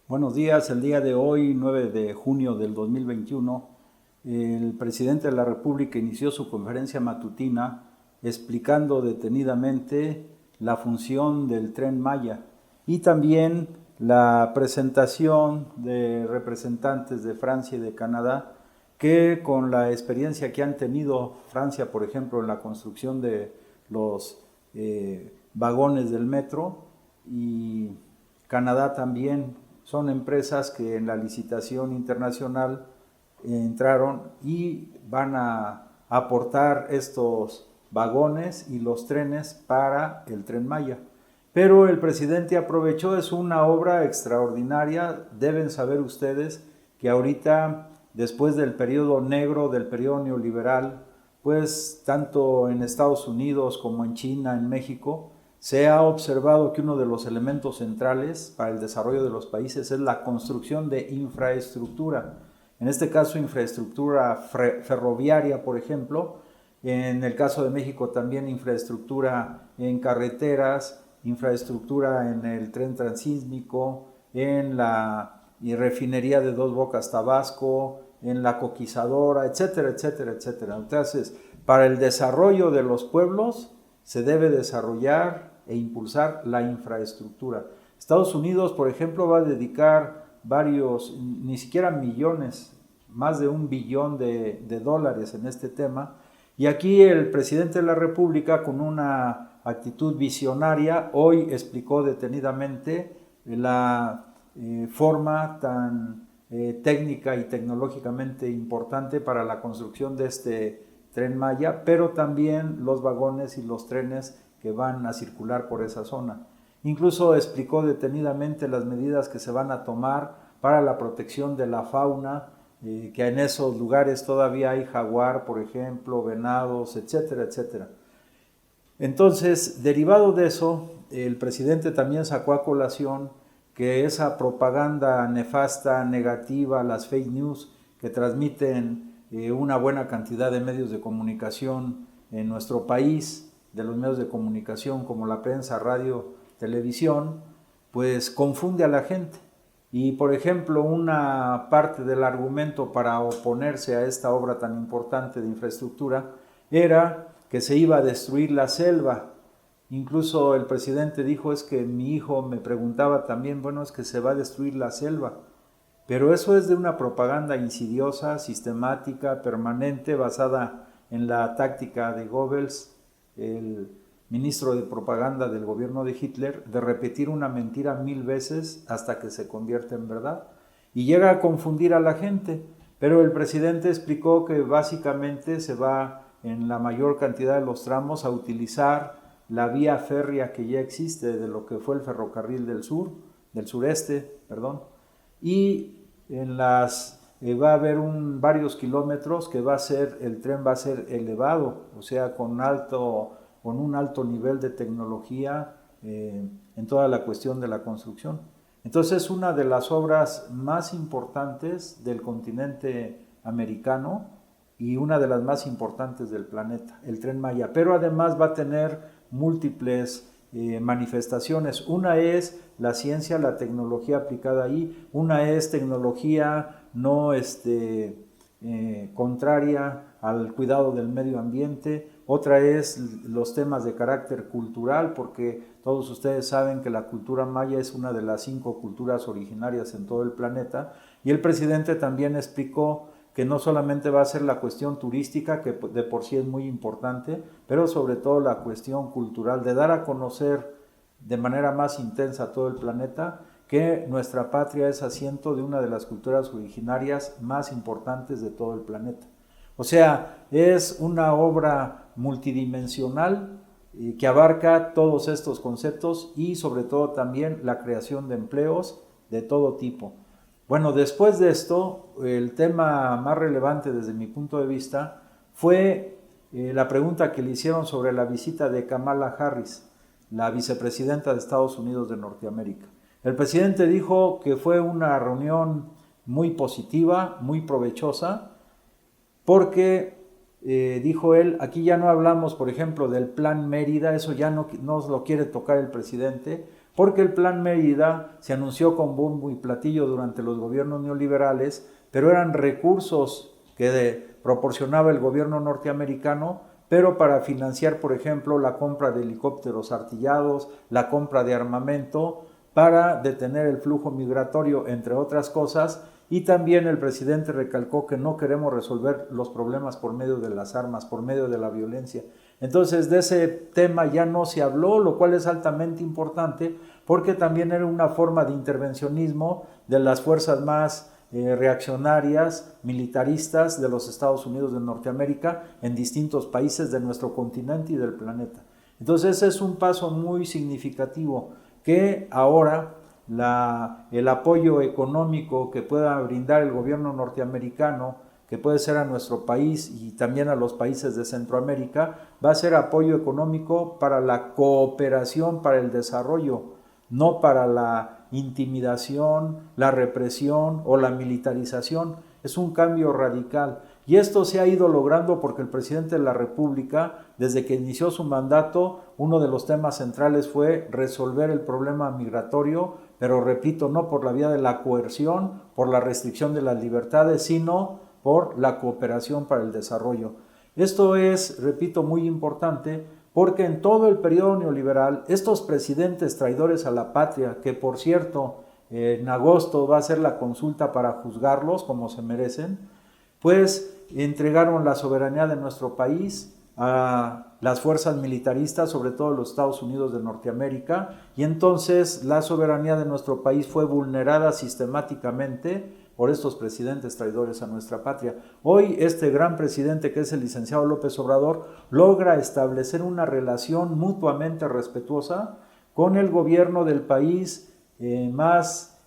Buenos días, el día de hoy, 9 de junio del 2021, el presidente de la República inició su conferencia matutina explicando detenidamente la función del Tren Maya y también la presentación de representantes de Francia y de Canadá que con la experiencia que han tenido Francia, por ejemplo, en la construcción de los vagones del metro y Canadá también, son empresas que en la licitación internacional entraron y van a aportar estos vagones y los trenes para el Tren Maya. Pero el presidente aprovechó, es una obra extraordinaria. Deben saber ustedes que ahorita, después del periodo negro, del periodo neoliberal, pues tanto en Estados Unidos como en China, en México, se ha observado que uno de los elementos centrales para el desarrollo de los países es la construcción de infraestructura. En este caso, infraestructura ferroviaria, por ejemplo. En el caso de México también infraestructura en carreteras, infraestructura en el tren transísmico, en la refinería de Dos Bocas, Tabasco, en la coquizadora, etcétera, etcétera, etcétera. Entonces, para el desarrollo de los pueblos se debe desarrollar e impulsar la infraestructura. Estados Unidos, por ejemplo, va a dedicar varios, ni siquiera millones, más de $1 billón de dólares en este tema. Y aquí el presidente de la República, con una actitud visionaria, hoy explicó detenidamente la forma tan técnica y tecnológicamente importante para la construcción de este Tren Maya, pero también los vagones y los trenes que van a circular por esa zona. Incluso explicó detenidamente las medidas que se van a tomar para la protección de la fauna, que en esos lugares todavía hay jaguar, por ejemplo, venados, etcétera, etcétera. Entonces, derivado de eso, el presidente también sacó a colación que esa propaganda nefasta, negativa, las fake news que transmiten una buena cantidad de medios de comunicación en nuestro país, de los medios de comunicación como la prensa, radio, televisión, pues confunde a la gente. Y por ejemplo, una parte del argumento para oponerse a esta obra tan importante de infraestructura era que se iba a destruir la selva. Incluso el presidente dijo, es que mi hijo me preguntaba también, bueno, es que se va a destruir la selva. Pero eso es de una propaganda insidiosa, sistemática, permanente, basada en la táctica de Goebbels, el ministro de propaganda del gobierno de Hitler, de repetir una mentira 1000 veces hasta que se convierte en verdad. Y llega a confundir a la gente. Pero el presidente explicó que básicamente se va en la mayor cantidad de los tramos a utilizar la vía férrea que ya existe de lo que fue el ferrocarril del sureste, y en las va a haber varios kilómetros que el tren va a ser elevado, o sea, con un alto nivel de tecnología en toda la cuestión de la construcción. Entonces, es una de las obras más importantes del continente americano y una de las más importantes del planeta, el Tren Maya. Pero además va a tener múltiples manifestaciones. Una es la ciencia, la tecnología aplicada ahí. Una es tecnología no contraria al cuidado del medio ambiente. Otra es los temas de carácter cultural, porque todos ustedes saben que la cultura maya es una de las 5 culturas originarias en todo el planeta. Y el presidente también explicó que no solamente va a ser la cuestión turística, que de por sí es muy importante, pero sobre todo la cuestión cultural, de dar a conocer de manera más intensa a todo el planeta que nuestra patria es asiento de una de las culturas originarias más importantes de todo el planeta. O sea, es una obra multidimensional que abarca todos estos conceptos y sobre todo también la creación de empleos de todo tipo. Bueno, después de esto, el tema más relevante desde mi punto de vista fue la pregunta que le hicieron sobre la visita de Kamala Harris, la vicepresidenta de Estados Unidos de Norteamérica. El presidente dijo que fue una reunión muy positiva, muy provechosa, porque dijo él, aquí ya no hablamos, por ejemplo, del Plan Mérida, eso ya no lo quiere tocar el presidente, porque el Plan Mérida se anunció con bombo y platillo durante los gobiernos neoliberales, pero eran recursos que proporcionaba el gobierno norteamericano, pero para financiar, por ejemplo, la compra de helicópteros artillados, la compra de armamento, para detener el flujo migratorio, entre otras cosas. Y también el presidente recalcó que no queremos resolver los problemas por medio de las armas, por medio de la violencia. Entonces de ese tema ya no se habló, lo cual es altamente importante porque también era una forma de intervencionismo de las fuerzas más reaccionarias, militaristas de los Estados Unidos de Norteamérica en distintos países de nuestro continente y del planeta. Entonces ese es un paso muy significativo que ahora el apoyo económico que pueda brindar el gobierno norteamericano, que puede ser a nuestro país y también a los países de Centroamérica, va a ser apoyo económico para la cooperación, para el desarrollo, no para la intimidación, la represión o la militarización. Es un cambio radical. Y esto se ha ido logrando porque el presidente de la República, desde que inició su mandato, uno de los temas centrales fue resolver el problema migratorio, pero repito, no por la vía de la coerción, por la restricción de las libertades, sino por la cooperación para el desarrollo. Esto es, repito, muy importante porque en todo el periodo neoliberal, estos presidentes traidores a la patria, que por cierto, en agosto va a ser la consulta para juzgarlos como se merecen, pues entregaron la soberanía de nuestro país a las fuerzas militaristas, sobre todo los Estados Unidos de Norteamérica, y entonces la soberanía de nuestro país fue vulnerada sistemáticamente por estos presidentes traidores a nuestra patria. Hoy este gran presidente, que es el licenciado López Obrador, logra establecer una relación mutuamente respetuosa con el gobierno del país más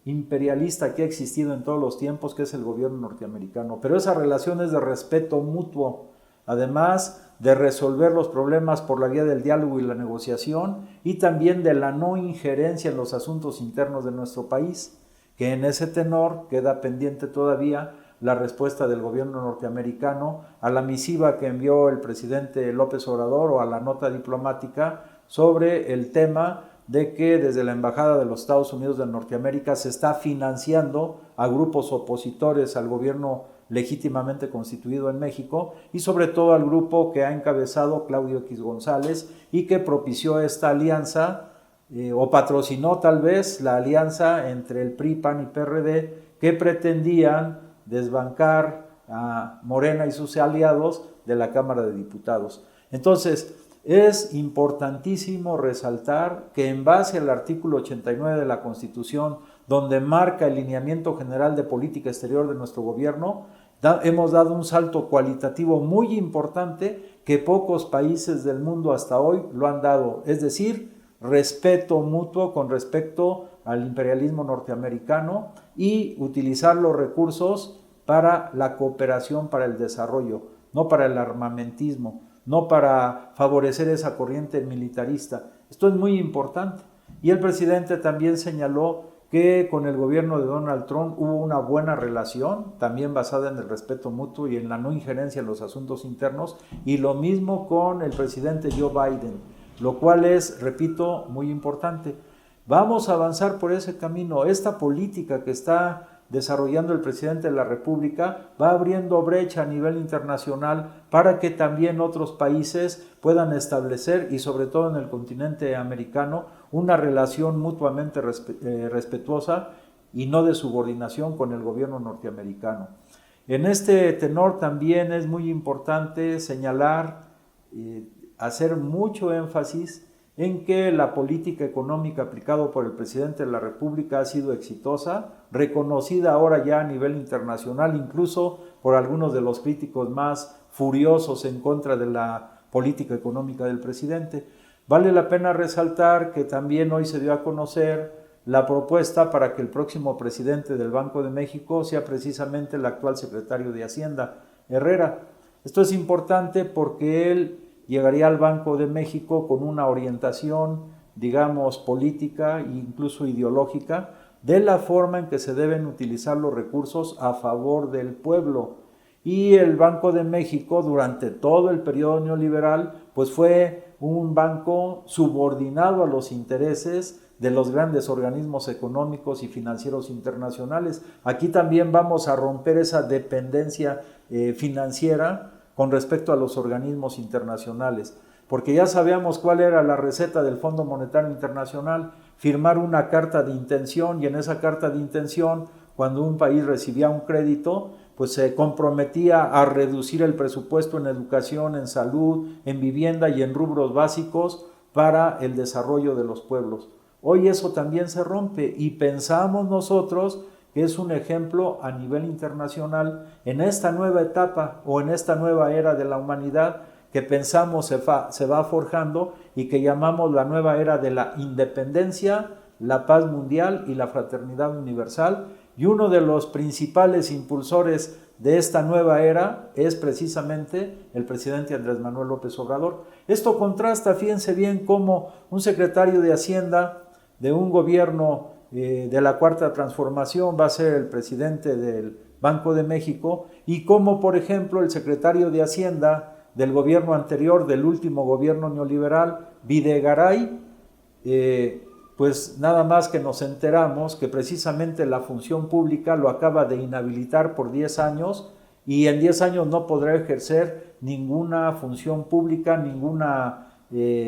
imperialista que ha existido en todos los tiempos, que es el gobierno norteamericano. Pero esa relación es de respeto mutuo, además de resolver los problemas por la vía del diálogo y la negociación, y también de la no injerencia en los asuntos internos de nuestro país, que en ese tenor queda pendiente todavía la respuesta del gobierno norteamericano a la misiva que envió el presidente López Obrador o a la nota diplomática sobre el tema de que desde la Embajada de los Estados Unidos de Norteamérica se está financiando a grupos opositores al gobierno legítimamente constituido en México y sobre todo al grupo que ha encabezado Claudio X González y que propició esta alianza o patrocinó tal vez la alianza entre el PRI, PAN y PRD que pretendían desbancar a Morena y sus aliados de la Cámara de Diputados. Entonces, es importantísimo resaltar que en base al artículo 89 de la Constitución, donde marca el lineamiento general de política exterior de nuestro gobierno, hemos dado un salto cualitativo muy importante que pocos países del mundo hasta hoy lo han dado, es decir, respeto mutuo con respecto al imperialismo norteamericano y utilizar los recursos para la cooperación, para el desarrollo, no para el armamentismo, no para favorecer esa corriente militarista. Esto es muy importante. Y el presidente también señaló que con el gobierno de Donald Trump hubo una buena relación, también basada en el respeto mutuo y en la no injerencia en los asuntos internos, y lo mismo con el presidente Joe Biden, lo cual es, repito, muy importante. Vamos a avanzar por ese camino. Esta política que está desarrollando el presidente de la República va abriendo brecha a nivel internacional para que también otros países puedan establecer, y sobre todo en el continente americano, una relación mutuamente respetuosa y no de subordinación con el gobierno norteamericano. En este tenor también es muy importante señalar, hacer mucho énfasis en que la política económica aplicada por el presidente de la República ha sido exitosa, reconocida ahora ya a nivel internacional, incluso por algunos de los críticos más furiosos en contra de la política económica del presidente. Vale la pena resaltar que también hoy se dio a conocer la propuesta para que el próximo presidente del Banco de México sea precisamente el actual secretario de Hacienda, Herrera. Esto es importante porque él llegaría al Banco de México con una orientación, digamos, política e incluso ideológica de la forma en que se deben utilizar los recursos a favor del pueblo. Y el Banco de México durante todo el periodo neoliberal pues fue un banco subordinado a los intereses de los grandes organismos económicos y financieros internacionales. Aquí también vamos a romper esa dependencia financiera con respecto a los organismos internacionales, porque ya sabíamos cuál era la receta del Fondo Monetario Internacional: firmar una carta de intención, y en esa carta de intención, cuando un país recibía un crédito, pues se comprometía a reducir el presupuesto en educación, en salud, en vivienda y en rubros básicos para el desarrollo de los pueblos. Hoy eso también se rompe y pensamos nosotros que es un ejemplo a nivel internacional en esta nueva etapa o en esta nueva era de la humanidad que pensamos se va forjando y que llamamos la nueva era de la independencia, la paz mundial y la fraternidad universal. Y uno de los principales impulsores de esta nueva era es precisamente el presidente Andrés Manuel López Obrador. Esto contrasta, fíjense bien, cómo un secretario de Hacienda de un gobierno de la Cuarta Transformación va a ser el presidente del Banco de México, y cómo, por ejemplo, el secretario de Hacienda del gobierno anterior, del último gobierno neoliberal, Videgaray, pues nada más que nos enteramos que precisamente la función pública lo acaba de inhabilitar por 10 años, y en 10 años no podrá ejercer ninguna función pública, ninguna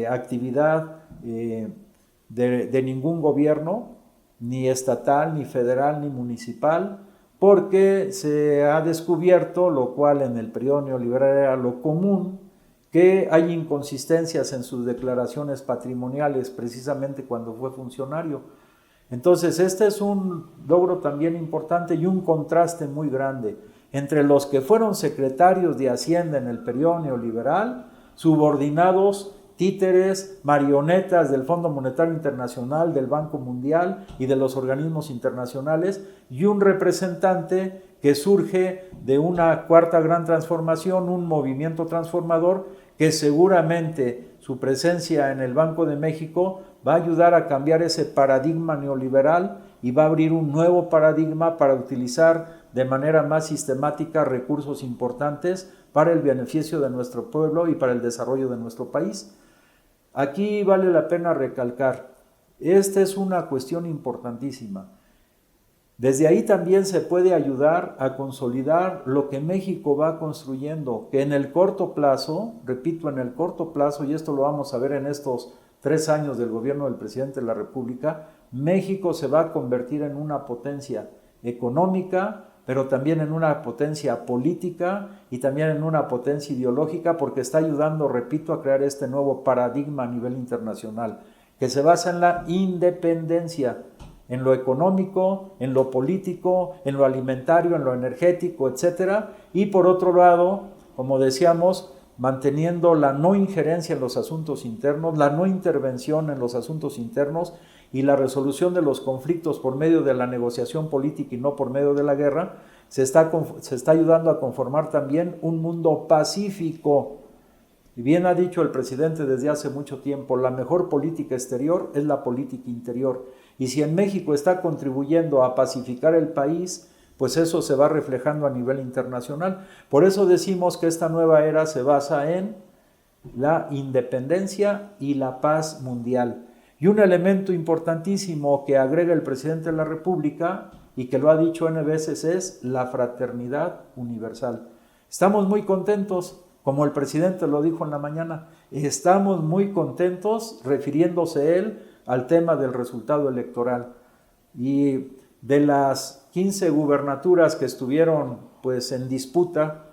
actividad de ningún gobierno, ni estatal, ni federal, ni municipal, porque se ha descubierto, lo cual en el periodo neoliberal era lo común, que hay inconsistencias en sus declaraciones patrimoniales, precisamente cuando fue funcionario. Entonces, este es un logro también importante y un contraste muy grande entre los que fueron secretarios de Hacienda en el periodo neoliberal, subordinados, títeres, marionetas del Fondo Monetario Internacional, del Banco Mundial y de los organismos internacionales, y un representante que surge de una cuarta gran transformación, un movimiento transformador que seguramente su presencia en el Banco de México va a ayudar a cambiar ese paradigma neoliberal y va a abrir un nuevo paradigma para utilizar de manera más sistemática recursos importantes para el beneficio de nuestro pueblo y para el desarrollo de nuestro país. Aquí vale la pena recalcar, esta es una cuestión importantísima. Desde ahí también se puede ayudar a consolidar lo que México va construyendo, que en el corto plazo, repito, en el corto plazo, y esto lo vamos a ver en estos 3 años del gobierno del presidente de la República, México se va a convertir en una potencia económica, pero también en una potencia política y también en una potencia ideológica, porque está ayudando, repito, a crear este nuevo paradigma a nivel internacional, que se basa en la independencia, en lo económico, en lo político, en lo alimentario, en lo energético, etc. Y por otro lado, como decíamos, manteniendo la no injerencia en los asuntos internos, la no intervención en los asuntos internos y la resolución de los conflictos por medio de la negociación política y no por medio de la guerra, se está ayudando a conformar también un mundo pacífico. Y bien ha dicho el presidente desde hace mucho tiempo, la mejor política exterior es la política interior. Y si en México está contribuyendo a pacificar el país, pues eso se va reflejando a nivel internacional. Por eso decimos que esta nueva era se basa en la independencia y la paz mundial. Y un elemento importantísimo que agrega el presidente de la República y que lo ha dicho N veces es la fraternidad universal. Estamos muy contentos, como el presidente lo dijo en la mañana, estamos muy contentos refiriéndose él al tema del resultado electoral. Y de las 15 gubernaturas que estuvieron pues en disputa,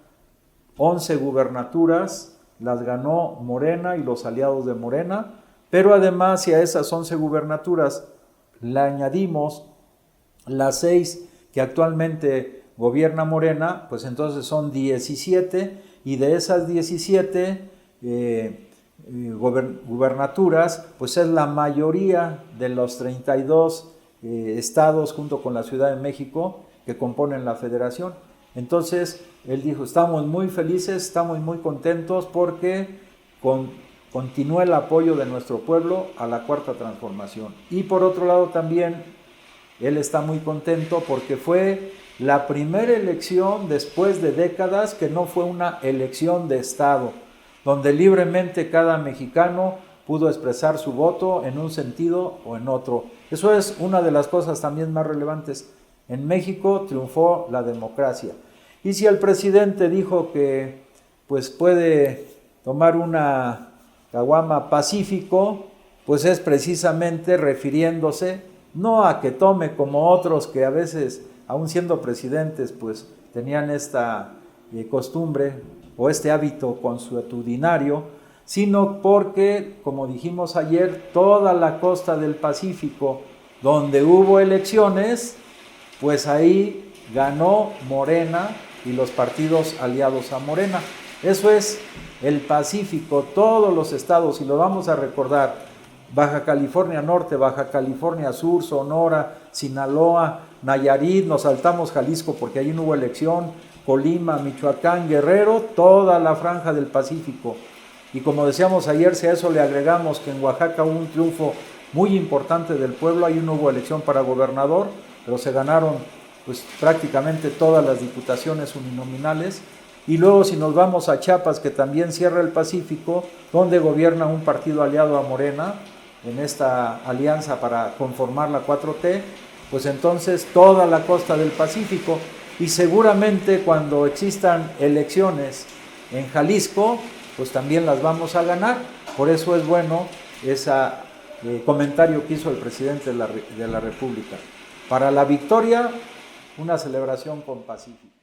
11 gubernaturas las ganó Morena y los aliados de Morena, pero además si a esas 11 gubernaturas le añadimos las 6 que actualmente gobierna Morena, pues entonces son 17, y de esas 17 gubernaturas, pues es la mayoría de los 32 estados junto con la Ciudad de México que componen la federación. Entonces él dijo, estamos muy felices, estamos muy contentos porque continúa el apoyo de nuestro pueblo a la Cuarta Transformación. Y por otro lado también él está muy contento porque fue la primera elección después de décadas que no fue una elección de Estado. donde libremente cada mexicano pudo expresar su voto en un sentido o en otro. Eso es una de las cosas también más relevantes. En México triunfó la democracia. Y si el presidente dijo que pues puede tomar una caguama pacífico, pues es precisamente refiriéndose no a que tome como otros que a veces, aun siendo presidentes, pues tenían esta costumbre o este hábito consuetudinario, sino porque, como dijimos ayer, toda la costa del Pacífico, donde hubo elecciones, pues ahí ganó Morena y los partidos aliados a Morena. Eso es el Pacífico, todos los estados, y lo vamos a recordar: Baja California Norte, Baja California Sur, Sonora, Sinaloa, Nayarit, nos saltamos Jalisco porque allí no hubo elección, Colima, Michoacán, Guerrero, toda la franja del Pacífico. Y como decíamos ayer, si a eso le agregamos que en Oaxaca hubo un triunfo muy importante del pueblo, ahí no hubo elección para gobernador, pero se ganaron pues prácticamente todas las diputaciones uninominales. Y luego si nos vamos a Chiapas, que también cierra el Pacífico, donde gobierna un partido aliado a Morena, en esta alianza para conformar la 4T, pues entonces toda la costa del Pacífico. Y seguramente cuando existan elecciones en Jalisco, pues también las vamos a ganar. Por eso es bueno ese comentario que hizo el presidente de la República. Para la victoria, una celebración con Pacífico.